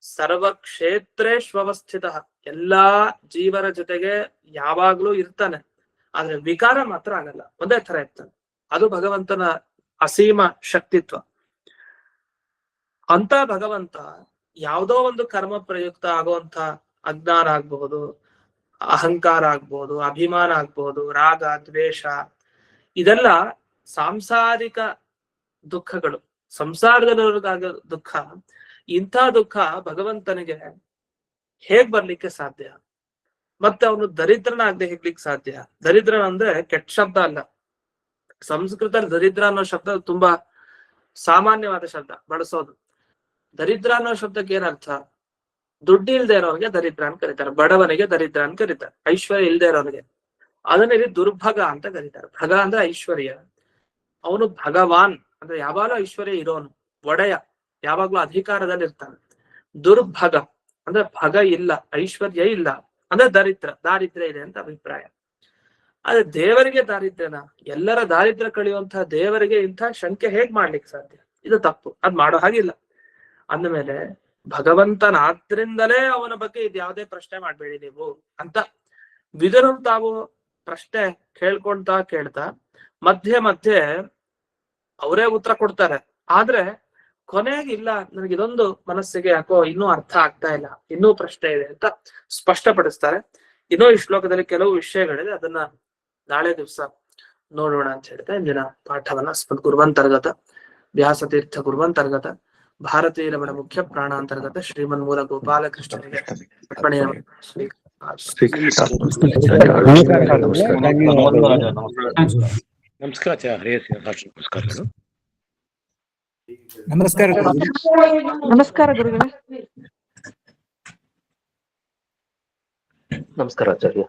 ಸರ್ವಕ್ಷೇತ್ರೇಷ್ವಸ್ಥಿತ, ಎಲ್ಲಾ ಜೀವರ ಜೊತೆಗೆ ಯಾವಾಗ್ಲೂ ಇರ್ತಾನೆ. ಆದ್ರೆ ವಿಕಾರ ಮಾತ್ರ ಆಗಲ್ಲ, ಒಂದೇ ತರ ಇರ್ತಾನೆ. ಅದು ಭಗವಂತನ ಅಸೀಮ ಶಕ್ತಿತ್ವ. ಅಂತ ಭಗವಂತ ಯಾವುದೋ ಒಂದು ಕರ್ಮ ಪ್ರಯುಕ್ತ ಆಗುವಂತ ಅಜ್ಞಾನ ಆಗ್ಬಹುದು, ಅಹಂಕಾರ ಆಗ್ಬಹುದು, ಅಭಿಮಾನ ಆಗ್ಬಹುದು, ರಾಗ, ದ್ವೇಷ, ಇದೆಲ್ಲ ಸಾಂಸಾರಿಕ ದುಃಖಗಳು, ಸಂಸಾರದಲ್ಲಿರೋದಾಗ ದುಃಖ. ಇಂಥ ದುಃಖ ಭಗವಂತನಿಗೆ ಹೇಗ್ ಬರ್ಲಿಕ್ಕೆ ಸಾಧ್ಯ? ಮತ್ತೆ ಅವನು ದರಿದ್ರನಾಗದೆ ಹೇಗ್ಲಿಕ್ಕೆ ಸಾಧ್ಯ? ದರಿದ್ರನ ಅಂದ್ರೆ ಕೆಟ್ಟ ಶಬ್ದ ಅಲ್ಲ. ಸಂಸ್ಕೃತದಲ್ಲಿ ದರಿದ್ರ ಅನ್ನೋ ಶಬ್ದ ತುಂಬಾ ಸಾಮಾನ್ಯವಾದ ಶಬ್ದ ಬಳಸೋದು. ದರಿದ್ರ ಅನ್ನೋ ಶಬ್ದಕ್ಕೆ ಏನರ್ಥ? ದುಡ್ಡು ಇಲ್ದೇ ಇರೋನಿಗೆ ದರಿದ್ರ ಅಂತ ಕರೀತಾರೆ, ಬಡವನಿಗೆ ದರಿದ್ರ ಅಂತ ಕರೀತಾರೆ, ಐಶ್ವರ್ಯ ಇಲ್ದೇ ಇರೋನಿಗೆ. ಅದನ್ನ ಇಲ್ಲಿ ದುರ್ಭಗ ಅಂತ ಕರೀತಾರೆ. ಭಗ ಅಂದ್ರೆ ಐಶ್ವರ್ಯ. ಅವನು ಭಗವಾನ್ ಅಂದ್ರೆ ಯಾವಾಗಲೂ ಐಶ್ವರ್ಯ ಇರೋನು, ಒಡೆಯ, ಯಾವಾಗ್ಲೂ ಅಧಿಕಾರದಲ್ಲಿ ಇರ್ತಾನೆ. ದುರ್ಭಗ ಅಂದ್ರೆ ಭಗ ಇಲ್ಲ, ಐಶ್ವರ್ಯ ಇಲ್ಲ, ಅಂದ್ರೆ ದಾರಿದ್ರ್ಯ ಇದೆ ಅಂತ ಅಭಿಪ್ರಾಯ. ಆದ್ರೆ ದೇವರಿಗೆ ದಾರಿದ್ರ್ಯನ, ಎಲ್ಲರ ದಾರಿದ್ರ್ಯ ಕಳೆಯುವಂತಹ ದೇವರಿಗೆ ಇಂಥ ಶಂಕೆ ಹೇಗ್ ಮಾಡ್ಲಿಕ್ಕೆ ಸಾಧ್ಯ? ಇದು ತಪ್ಪು, ಅದ್ ಮಾಡೋ ಹಾಗಿಲ್ಲ. ಅಂದಮೇಲೆ ಭಗವಂತನಾದ್ರಿಂದಲೇ ಅವನ ಬಗ್ಗೆ ಇದು ಯಾವುದೇ ಪ್ರಶ್ನೆ ಮಾಡ್ಬೇಡಿ ನೀವು ಅಂತ ವಿದುರರು ತಾವು ಪ್ರಶ್ನೆ ಕೇಳ್ತಾ ಮಧ್ಯೆ ಮಧ್ಯೆ ಅವರೇ ಉತ್ತರ ಕೊಡ್ತಾರೆ. ಆದ್ರೆ ಕೊನೆಗೆ ಇಲ್ಲ, ನನಗೆ ಇದೊಂದು ಮನಸ್ಸಿಗೆ ಯಾಕೋ ಇನ್ನೂ ಅರ್ಥ ಆಗ್ತಾ ಇಲ್ಲ, ಇನ್ನೂ ಪ್ರಶ್ನೆ ಇದೆ ಅಂತ ಸ್ಪಷ್ಟಪಡಿಸ್ತಾರೆ. ಇನ್ನೂ ಈ ಶ್ಲೋಕದಲ್ಲಿ ಕೆಲವು ವಿಷಯಗಳಿದೆ, ಅದನ್ನ ನಾಳೆ ದಿವಸ ನೋಡೋಣ ಅಂತ ಹೇಳ್ತಾ ಇಂದಿನ ಪಾಠವನ್ನ ಗುರುವಂತರ್ಗತ ವ್ಯಾಸತೀರ್ಥ ಗುರುವಂತರ್ಗತ ಭಾರತೀಯ ರಮಣ ಮುಖ್ಯ ಪ್ರಾಣಾಂತರ್ಗತ ಶ್ರೀಮನ್ಮೂಲ ಗೋಪಾಲಕೃಷ್ಣನಿಗೆ ಅರ್ಪಣೆ. ನಮಸ್ಕಾರ. ನಮಸ್ಕಾರ ಗುರುಗಳೇ. ನಮಸ್ಕಾರ ಗುರುಗಳೇ. ನಮಸ್ಕಾರ ಆಚಾರ್ಯ.